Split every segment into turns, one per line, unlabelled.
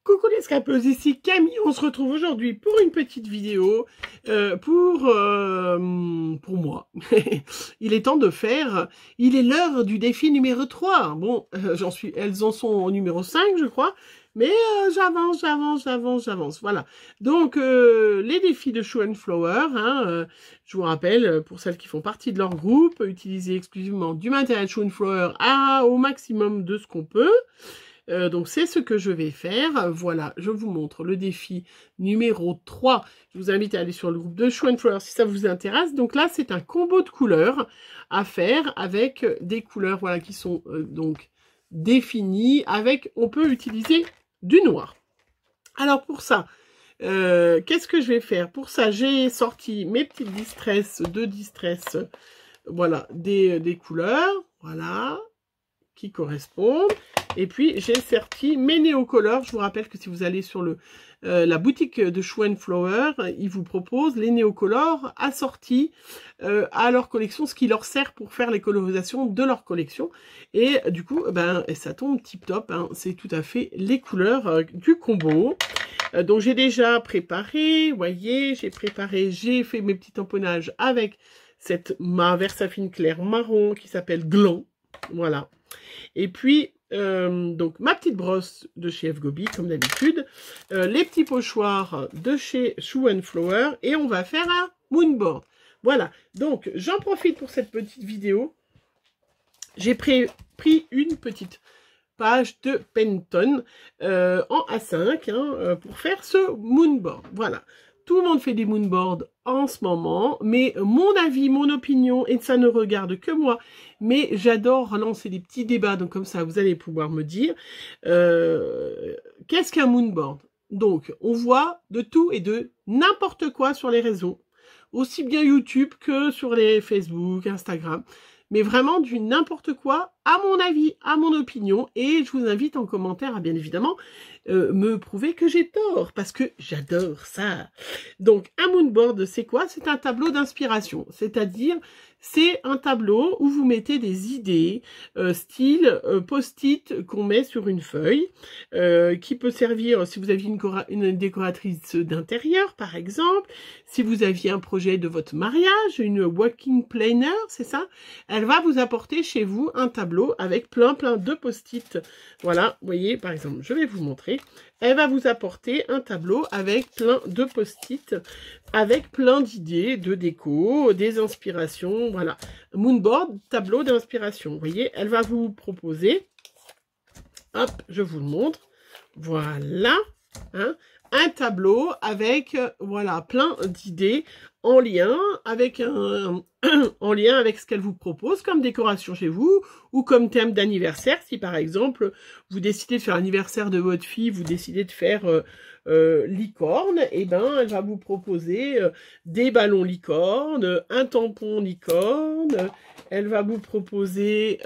Coucou les scrapeuses, ici Camille, on se retrouve aujourd'hui pour une petite vidéo pour moi. Il est temps de faire, il est l'heure du défi numéro 3. Bon, elles en sont au numéro 5 je crois, mais j'avance. Voilà, donc les défis de Shoe and Flower, hein, je vous rappelle, pour celles qui font partie de leur groupe, utiliser exclusivement du matériel Shoe and Flower au maximum de ce qu'on peut. Donc c'est ce que je vais faire. Voilà, je vous montre le défi numéro 3. Je vous invite à aller sur le groupe de Shoe and Flower si ça vous intéresse. Donc là, c'est un combo de couleurs à faire avec des couleurs voilà, qui sont donc définies. On peut utiliser du noir. Alors pour ça, qu'est-ce que je vais faire? Pour ça, j'ai sorti mes petites distress, voilà, des couleurs, voilà, qui correspondent. Et puis, j'ai sorti mes néocolores. Je vous rappelle que si vous allez sur la boutique de Shoe and Flower, ils vous proposent les néocolores assortis à leur collection, ce qui leur sert pour faire les colorisations de leur collection. Et du coup, ça tombe tip top. Hein, c'est tout à fait les couleurs du combo. Donc, j'ai déjà préparé. Vous voyez, j'ai fait mes petits tamponnages avec ma Versafine clair marron qui s'appelle Gland. Voilà. Et puis, donc ma petite brosse de chez F Gobi, comme d'habitude, les petits pochoirs de chez Shoe and Flower, et on va faire un moonboard. Voilà, donc j'en profite pour cette petite vidéo. J'ai pris une petite page de Penton en A5 hein, pour faire ce moonboard. Voilà. Tout le monde fait des moonboards en ce moment, mais mon avis, mon opinion, et ça ne regarde que moi, mais j'adore lancer des petits débats, donc comme ça, vous allez pouvoir me dire, qu'est-ce qu'un moonboard? Donc, on voit de tout et de n'importe quoi sur les réseaux, aussi bien YouTube que sur les Facebook, Instagram, mais vraiment du n'importe quoi, à mon avis, à mon opinion, et je vous invite en commentaire à bien évidemment me prouver que j'ai tort, parce que j'adore ça. Donc, un moonboard, c'est quoi? C'est un tableau d'inspiration, c'est-à-dire, c'est un tableau où vous mettez des idées, style post-it qu'on met sur une feuille, qui peut servir si vous aviez une décoratrice d'intérieur, par exemple, si vous aviez un projet de votre mariage, une walking planner, c'est ça? Elle va vous apporter chez vous un tableau avec plein de post-it. Voilà, vous voyez, par exemple, je vais vous montrer. Elle va vous apporter un tableau avec plein de post-it, avec plein d'idées de déco, des inspirations, voilà. Moonboard, tableau d'inspiration. Vous voyez, elle va vous proposer, hop, je vous le montre, voilà, hein, un tableau avec, voilà, plein d'idées en lien avec en lien avec ce qu'elle vous propose comme décoration chez vous ou comme thème d'anniversaire. Si par exemple, vous décidez de faire l'anniversaire de votre fille, vous décidez de faire licorne, et elle va vous proposer des ballons licorne, un tampon licorne, elle va vous proposer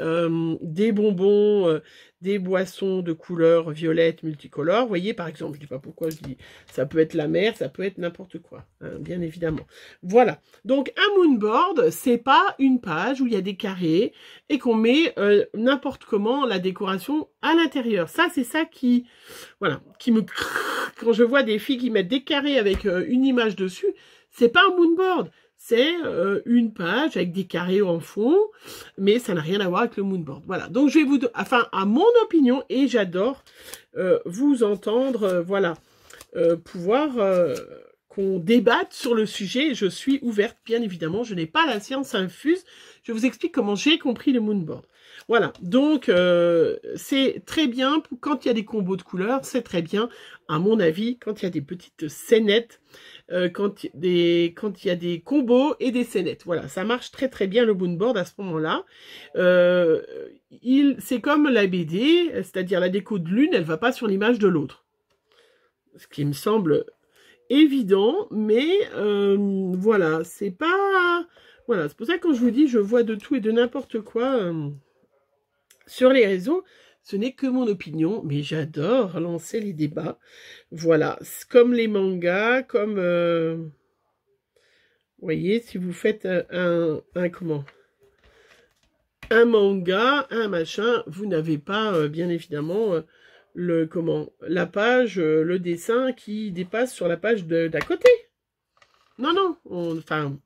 des bonbons, des boissons de couleur violette multicolore. Vous voyez, par exemple, je ne dis pas pourquoi je dis, ça peut être la mer, ça peut être n'importe quoi, hein, bien évidemment. Voilà, donc un moonboard, c'est pas une page où il y a des carrés et qu'on met n'importe comment la décoration à l'intérieur. Ça, c'est ça qui, voilà, qui me... Quand je vois des filles qui mettent des carrés avec une image dessus, c'est pas un moonboard. C'est une page avec des carrés en fond, mais ça n'a rien à voir avec le moonboard. Voilà, donc je vais vous... Enfin, à mon opinion, et j'adore vous entendre, voilà, pouvoir qu'on débatte sur le sujet. Je suis ouverte, bien évidemment, je n'ai pas la science infuse. Je vous explique comment j'ai compris le moonboard. Voilà, donc c'est très bien quand il y a des combos de couleurs, c'est très bien, à mon avis, quand il y a des petites scénettes, quand il y a des combos et des scénettes. Voilà, ça marche très bien le moonboard à ce moment-là. C'est comme la BD, c'est-à-dire la déco de l'une, elle va pas sur l'image de l'autre. Ce qui me semble évident, mais voilà, c'est pas... Voilà, c'est pour ça que quand je vous dis, je vois de tout et de n'importe quoi sur les réseaux. Ce n'est que mon opinion, mais j'adore lancer les débats. Voilà, comme les mangas, comme... vous voyez, si vous faites un manga, un machin, vous n'avez pas, bien évidemment, la page, le dessin qui dépasse sur la page d'à côté. Non, non, enfin,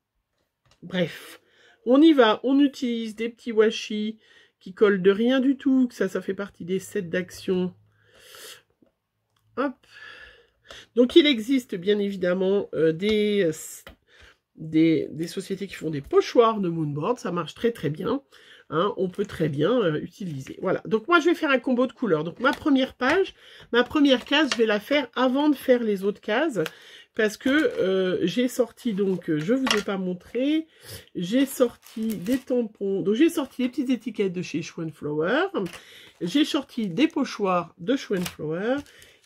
bref. On y va, on utilise des petits washi qui collent de rien du tout, que ça fait partie des sets d'action. Hop. Donc il existe bien évidemment des sociétés qui font des pochoirs de moonboard, ça marche très très bien. Hein, on peut très bien utiliser. Voilà, donc moi je vais faire un combo de couleurs. Donc ma première case, je vais la faire avant de faire les autres cases. Parce que j'ai sorti, donc je vous ai pas montré, j'ai sorti des tampons, donc j'ai sorti les petites étiquettes de chez Show & Flower, j'ai sorti des pochoirs de Show & Flower,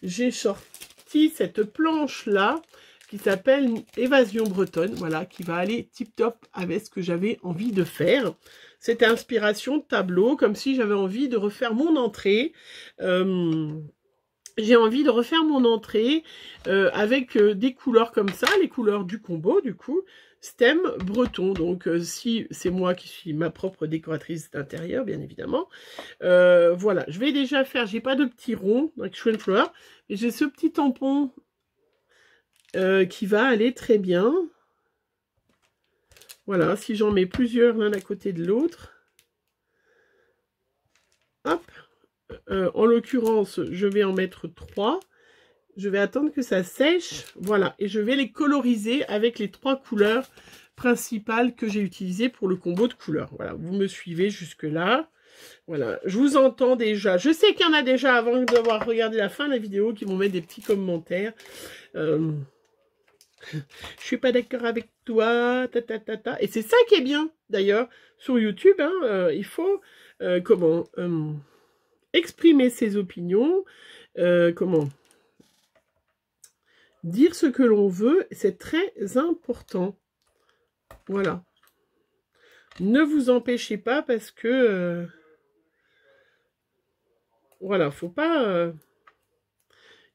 j'ai sorti cette planche-là, qui s'appelle Évasion Bretonne, voilà, qui va aller tip-top avec ce que j'avais envie de faire. C'était inspiration de tableau, comme si j'avais envie de refaire mon entrée. J'ai envie de refaire mon entrée avec des couleurs comme ça, les couleurs du combo, du coup, stem breton. Donc, si c'est moi qui suis ma propre décoratrice d'intérieur, bien évidemment. Voilà, je vais déjà faire, j'ai pas de petits ronds avec Show & Flower, mais j'ai ce petit tampon qui va aller très bien. Voilà, si j'en mets plusieurs l'un à côté de l'autre. Hop. En l'occurrence, je vais en mettre 3. Je vais attendre que ça sèche. Voilà, et je vais les coloriser avec les 3 couleurs principales que j'ai utilisées pour le combo de couleurs. Voilà, vous me suivez jusque-là. Voilà, je vous entends déjà. Je sais qu'il y en a déjà, avant d'avoir regardé la fin de la vidéo, qui vont mettre des petits commentaires. Je suis pas d'accord avec toi, ta. Et c'est ça qui est bien, d'ailleurs, sur YouTube. Hein, il faut, exprimer ses opinions, dire ce que l'on veut, c'est très important. Voilà. Ne vous empêchez pas parce que, voilà, faut pas...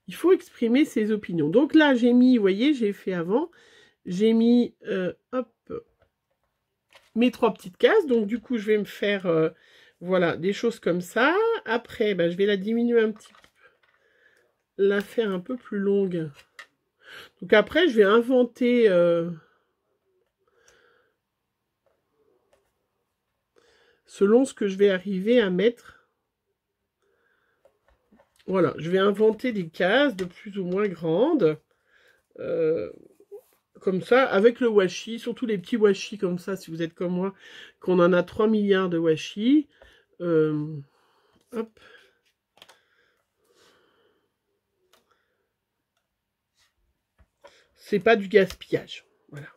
il faut exprimer ses opinions. Donc là, j'ai mis, vous voyez, j'ai fait avant, j'ai mis, hop, mes 3 petites cases. Donc du coup, je vais me faire, voilà, des choses comme ça. Après, ben, je vais la diminuer un petit peu, la faire un peu plus longue. Donc après, je vais inventer... selon ce que je vais arriver à mettre. Voilà, je vais inventer des cases de plus ou moins grandes. Comme ça, avec le washi, surtout les petits washi comme ça, si vous êtes comme moi, qu'on en a 3 milliards de washi. Hop. C'est pas du gaspillage. Voilà.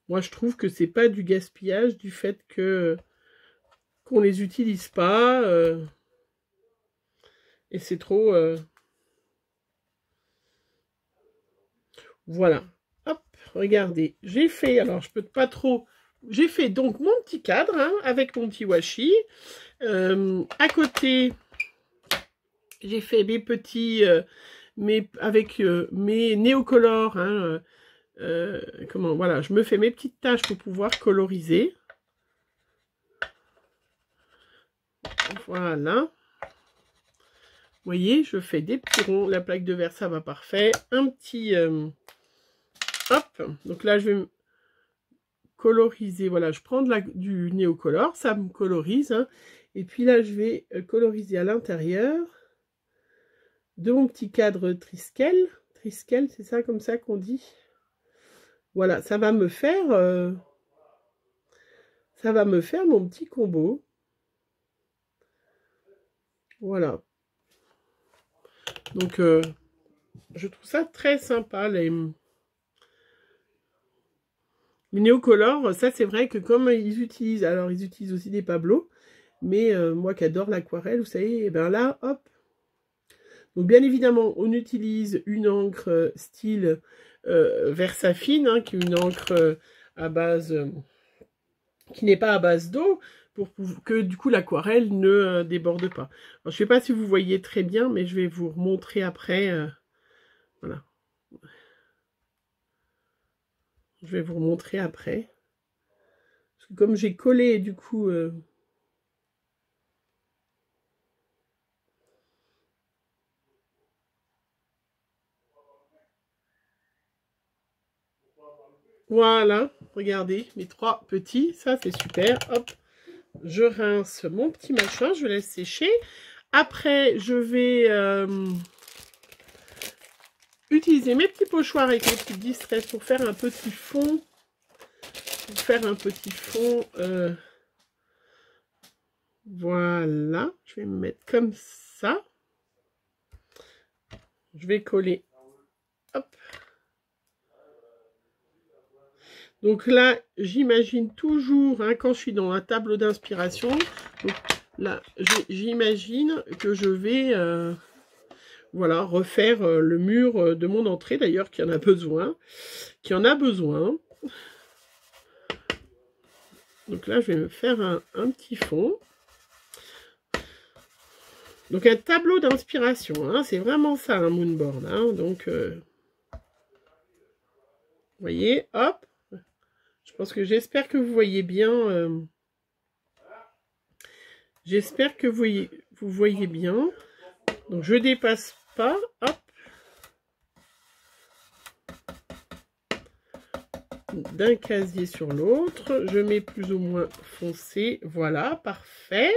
Moi, je trouve que c'est pas du gaspillage du fait que qu'on les utilise pas. Et c'est trop... Voilà. Hop, regardez. J'ai fait, alors je peux pas trop... J'ai fait donc mon petit cadre hein, avec mon petit washi. À côté, j'ai fait mes petits... avec mes néocolores. Hein, voilà, je me fais mes petites taches pour pouvoir coloriser. Voilà. Vous voyez, je fais des petits ronds. La plaque de verre, ça va parfait. Un petit... hop. Donc là, je vais coloriser. Voilà, je prends du néocolore. Ça me colorise. Hein. Et puis là, je vais coloriser à l'intérieur de mon petit cadre Triskel. Triskel, c'est ça comme ça qu'on dit. Voilà, ça va me faire... mon petit combo. Voilà. Donc, je trouve ça très sympa, les néocolores. Ça, c'est vrai que comme ils utilisent... Alors, ils utilisent aussi des Pablo. Mais moi qui adore l'aquarelle, vous savez, et bien là, hop. Donc, bien évidemment, on utilise une encre style Versafine, hein, qui est une encre à base... qui n'est pas à base d'eau, pour que du coup l'aquarelle ne déborde pas. Alors, je ne sais pas si vous voyez très bien, mais je vais vous montrer après. Voilà. Je vais vous montrer après. Parce que comme j'ai collé du coup... Voilà, regardez, mes 3 petits, ça c'est super. Hop, je rince mon petit machin, je laisse sécher. Après, je vais utiliser mes petits pochoirs avec mes petites distresses pour faire un petit fond. Voilà, je vais me mettre comme ça. Je vais coller. Hop. Donc là, j'imagine toujours, hein, quand je suis dans un tableau d'inspiration, là, j'imagine que je vais voilà, refaire le mur de mon entrée, d'ailleurs, qui en a besoin. Donc là, je vais me faire un petit fond. Donc un tableau d'inspiration, hein, c'est vraiment ça, un moonboard. Hein, donc, vous voyez, hop. Je pense que j'espère que vous voyez bien. J'espère que vous voyez bien. Donc je dépasse pas. Hop. D'un casier sur l'autre. Je mets plus ou moins foncé. Voilà, parfait.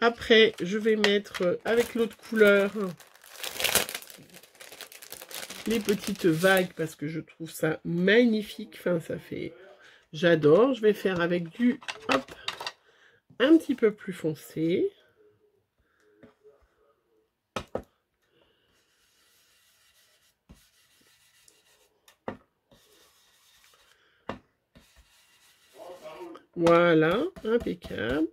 Après, je vais mettre avec l'autre couleur les petites vagues parce que je trouve ça magnifique. Enfin, ça fait... J'adore. Je vais faire avec du... Hop. Un petit peu plus foncé. Voilà, impeccable.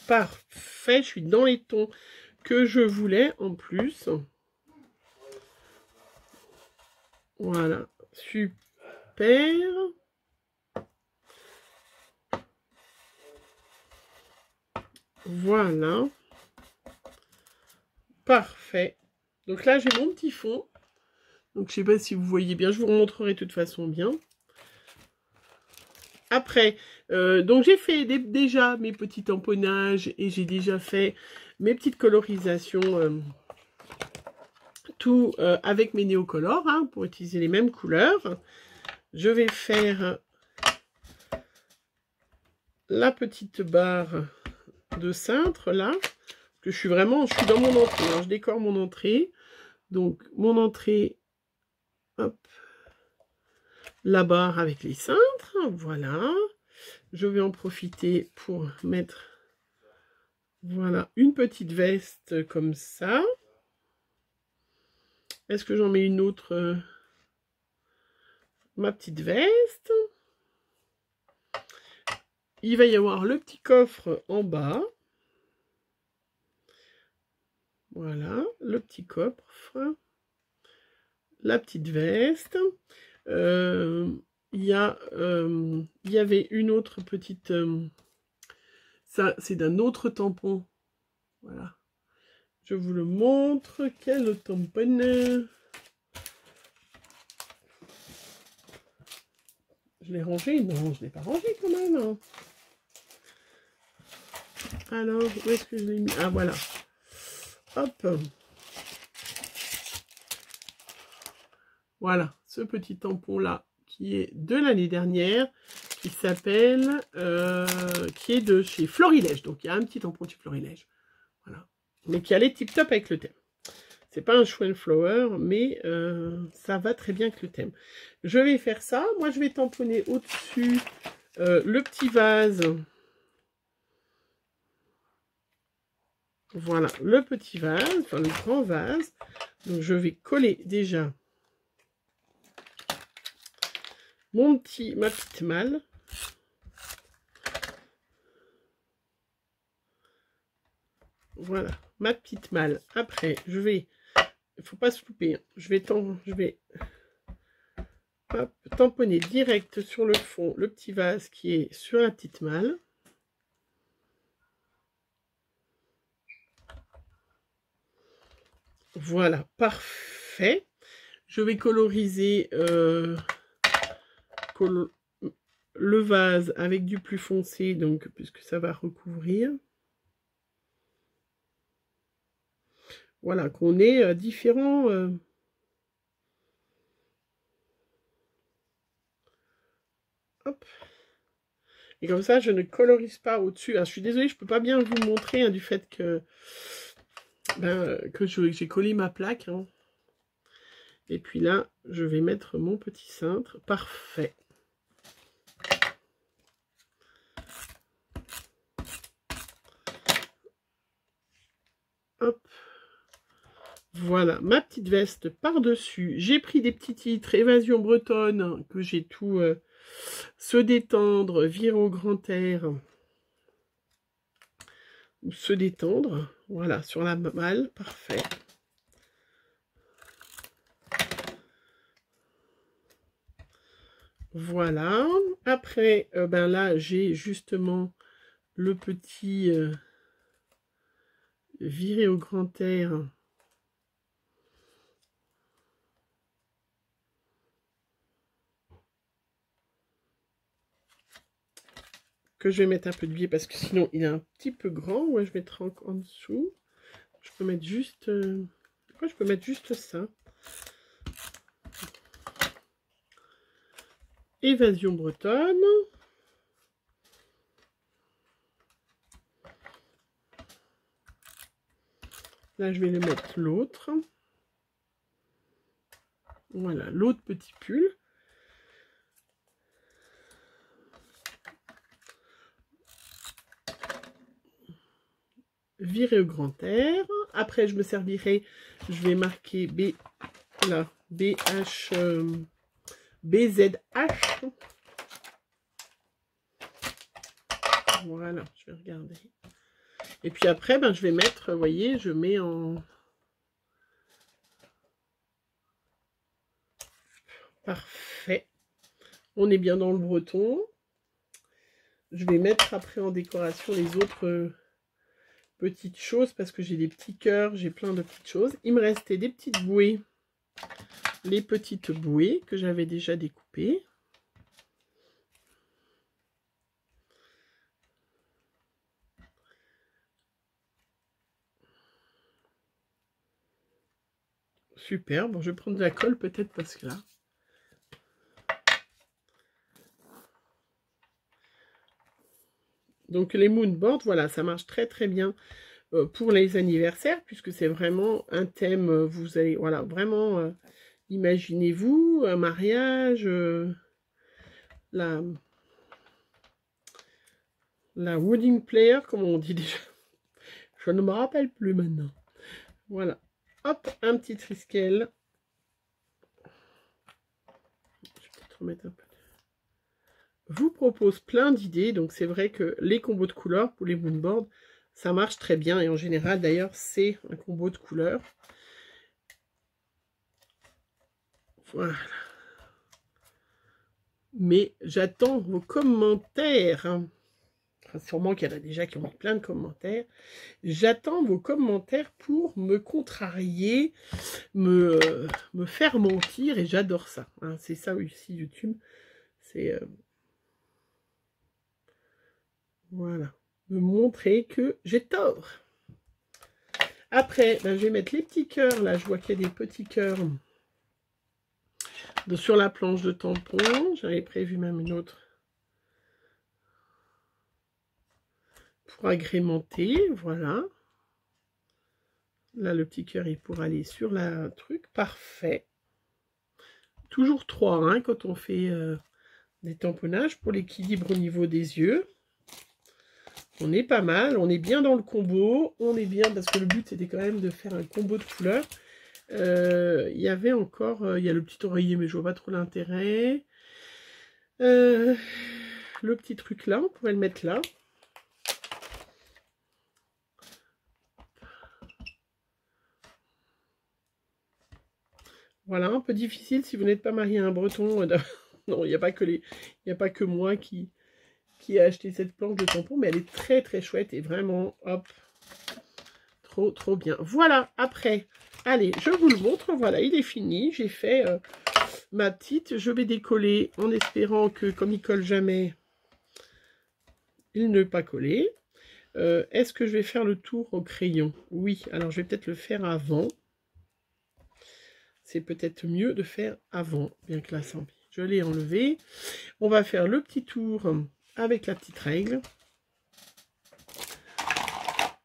Parfait, je suis dans les tons que je voulais en plus. Voilà, super. Voilà. Parfait. Donc là, j'ai mon petit fond. Donc, je sais pas si vous voyez bien. Je vous montrerai de toute façon bien. Après, donc j'ai fait déjà mes petits tamponnages et j'ai déjà fait mes petites colorisations. Tout avec mes néocolores, hein, pour utiliser les mêmes couleurs. Je vais faire la petite barre de cintre là. Que je suis dans mon entrée. Hein, je décore mon entrée. Donc, mon entrée, hop, la barre avec les cintres, voilà. Je vais en profiter pour mettre, voilà, une petite veste comme ça. Est-ce que j'en mets une autre ma petite veste. Il va y avoir le petit coffre en bas. Voilà, le petit coffre. La petite veste. Il y avait une autre petite... ça, c'est d'un autre tampon. Voilà. Je vous le montre. Quel tampon? Je l'ai rangé? Non, je ne l'ai pas rangé quand même. Hein. Alors, où est-ce que je l'ai mis? Ah, voilà. Hop. Voilà, ce petit tampon-là, qui est de l'année dernière, qui s'appelle, qui est de chez Florilège. Donc, il y a un petit tampon de chez Florilège. Voilà. Mais qui allait tip-top avec le thème. C'est pas un show and flower, mais ça va très bien avec le thème. Je vais faire ça. Moi, je vais tamponner au-dessus le petit vase. Voilà, le petit vase, enfin le grand vase. Donc, je vais coller déjà ma petite malle. Voilà, ma petite malle. Après, je vais... Il ne faut pas se louper. Hein. Je vais hop, tamponner direct sur le fond le petit vase qui est sur la petite malle. Voilà, parfait. Je vais coloriser le vase avec du plus foncé, donc puisque ça va recouvrir. Voilà, qu'on ait différents Hop. Et comme ça, je ne colorise pas au-dessus. Je suis désolée, je ne peux pas bien vous montrer hein, du fait que, j'ai collé ma plaque. Hein. Et puis là, je vais mettre mon petit cintre. Parfait. Hop. Voilà, ma petite veste par-dessus. J'ai pris des petits titres, Évasion bretonne, que j'ai tout... se détendre, virer au grand air. Ou se détendre. Voilà, sur la malle, parfait. Voilà. Après, là, j'ai justement le petit virer au grand air. Que je vais mettre un peu de biais parce que sinon il est un petit peu grand. Ouais, je vais mettre en dessous. Je peux mettre juste... je peux mettre juste ça. Évasion bretonne. Là, je vais le mettre l'autre. Voilà, l'autre petit pull. Virer au grand air. Après, je me servirai, je vais marquer B, là, BH, BZH. Voilà, je vais regarder. Et puis après, je vais mettre, vous voyez, je mets en... Parfait. On est bien dans le breton. Je vais mettre après en décoration les autres petites choses parce que j'ai des petits cœurs, j'ai plein de petites choses. Il me restait des petites bouées. Les petites bouées que j'avais déjà découpées. Super, bon je vais prendre de la colle peut-être parce que là... Donc les moonboards, voilà, ça marche très très bien pour les anniversaires, puisque c'est vraiment un thème, vous allez, voilà, vraiment, imaginez-vous, un mariage, la wedding player, comme on dit déjà, je ne me rappelle plus maintenant. Voilà, hop, un petit triskel. Je vais peut-être remettre un peu. Vous propose plein d'idées, donc c'est vrai que les combos de couleurs pour les moonboards, ça marche très bien, et en général d'ailleurs c'est un combo de couleurs. Voilà. Mais j'attends vos commentaires. Enfin, sûrement qu'il y en a déjà qui ont mis plein de commentaires. J'attends vos commentaires pour me contrarier, me faire mentir, et j'adore ça. Hein. C'est ça aussi YouTube. C'est... voilà. Me montrer que j'ai tort. Après, je vais mettre les petits cœurs. Là, je vois qu'il y a des petits cœurs sur la planche de tampon. J'avais prévu même une autre pour agrémenter. Voilà. Là, le petit cœur, il pourra aller sur la truc. Parfait. Toujours 3 hein, quand on fait des tamponnages pour l'équilibre au niveau des yeux. On est pas mal, on est bien dans le combo, on est bien parce que le but c'était quand même de faire un combo de couleurs. Il y avait encore, il y a le petit oreiller mais je vois pas trop l'intérêt. Le petit truc là, on pourrait le mettre là. Voilà, un peu difficile si vous n'êtes pas marié à un breton. Non, il n'y a pas que moi qui a acheté cette planche de tampon, mais elle est très très chouette et vraiment, hop, trop bien. Voilà, après, allez, je vous le montre, voilà, il est fini, j'ai fait ma petite, je vais décoller en espérant que comme il colle jamais, il ne pas coller. Est-ce que je vais faire le tour au crayon? Oui, alors je vais peut-être le faire avant. C'est peut-être mieux de faire avant, bien que là, je l'ai enlevé. On va faire le petit tour avec la petite règle.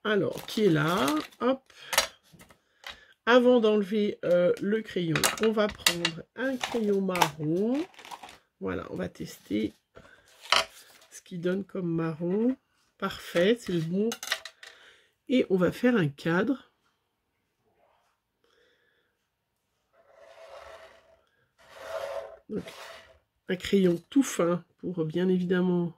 Alors, qui est là, hop. Avant d'enlever le crayon, on va prendre un crayon marron. Voilà, on va tester ce qu'il donne comme marron. Parfait, c'est le bon. Et on va faire un cadre. Donc, un crayon tout fin pour bien évidemment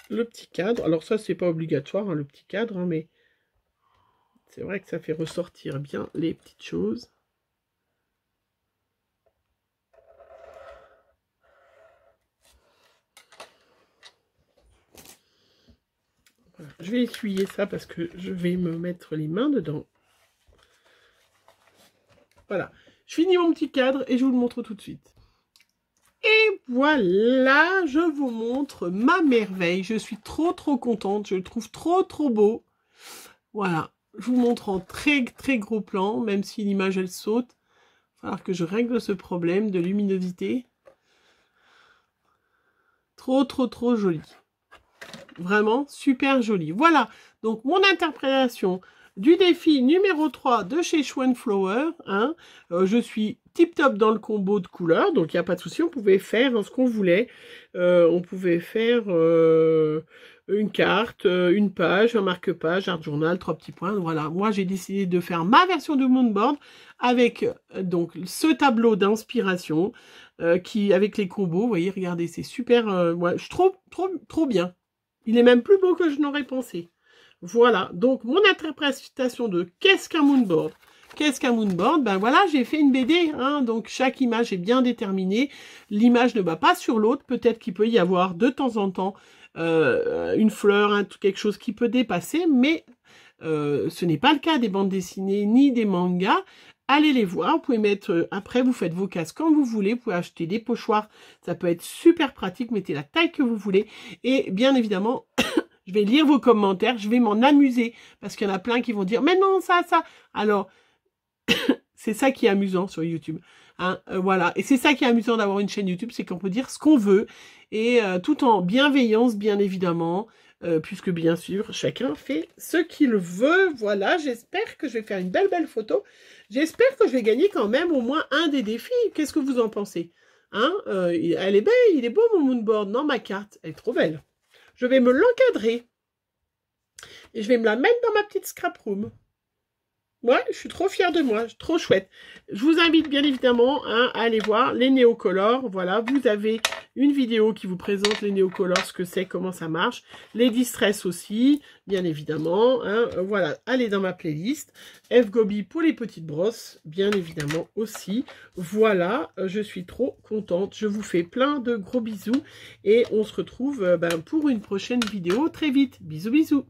le petit cadre. Alors ça, c'est pas obligatoire, hein, le petit cadre, hein, mais c'est vrai que ça fait ressortir bien les petites choses. Voilà. Je vais essuyer ça parce que je vais me mettre les mains dedans. Voilà. Je finis mon petit cadre et je vous le montre tout de suite. Et voilà, je vous montre ma merveille. Je suis trop contente. Je le trouve trop beau. Voilà. Je vous montre en très gros plan, même si l'image elle saute. Il va falloir que je règle ce problème de luminosité. Trop joli. Vraiment super joli. Voilà, donc mon interprétation du défi numéro 3 de chez Schwanflower. Hein. Je suis tip top dans le combo de couleurs, donc il n'y a pas de souci, on pouvait faire ce qu'on voulait. On pouvait faire une carte, une page, un marque-page, art journal, 3 petits points. Voilà, moi j'ai décidé de faire ma version de Moonboard avec donc ce tableau d'inspiration qui avec les combos. Vous voyez, regardez, c'est super. Ouais, je trouve trop bien. Il est même plus beau que je n'aurais pensé. Voilà, donc mon interprétation de qu'est-ce qu'un moonboard. Qu'est-ce qu'un moonboard? Ben voilà, j'ai fait une BD, hein, donc chaque image est bien déterminée. L'image ne va pas sur l'autre. Peut-être qu'il peut y avoir de temps en temps une fleur, quelque chose qui peut dépasser, mais ce n'est pas le cas des bandes dessinées ni des mangas. Allez les voir, vous pouvez mettre, après vous faites vos cases quand vous voulez, vous pouvez acheter des pochoirs, ça peut être super pratique, mettez la taille que vous voulez, et bien évidemment, je vais lire vos commentaires, je vais m'en amuser, parce qu'il y en a plein qui vont dire, mais non, ça, alors, c'est ça qui est amusant sur YouTube, hein, voilà, et c'est ça qui est amusant d'avoir une chaîne YouTube, c'est qu'on peut dire ce qu'on veut, et tout en bienveillance, bien évidemment, puisque bien sûr, chacun fait ce qu'il veut. Voilà, j'espère que je vais faire une belle photo. J'espère que je vais gagner quand même au moins un des défis. Qu'est-ce que vous en pensez? Hein, elle est belle, il est beau mon moonboard. Non, ma carte, elle est trop belle. Je vais me l'encadrer. Et je vais me la mettre dans ma petite scrap room. Ouais, je suis trop fière de moi, trop chouette. Je vous invite bien évidemment à aller voir les néocolores. Voilà, vous avez une vidéo qui vous présente les néocolores, ce que c'est, comment ça marche. Les distress aussi, bien évidemment. Hein, voilà, allez dans ma playlist. F-Gobi pour les petites brosses, bien évidemment aussi. Voilà, je suis trop contente. Je vous fais plein de gros bisous. Et on se retrouve pour une prochaine vidéo très vite. Bisous.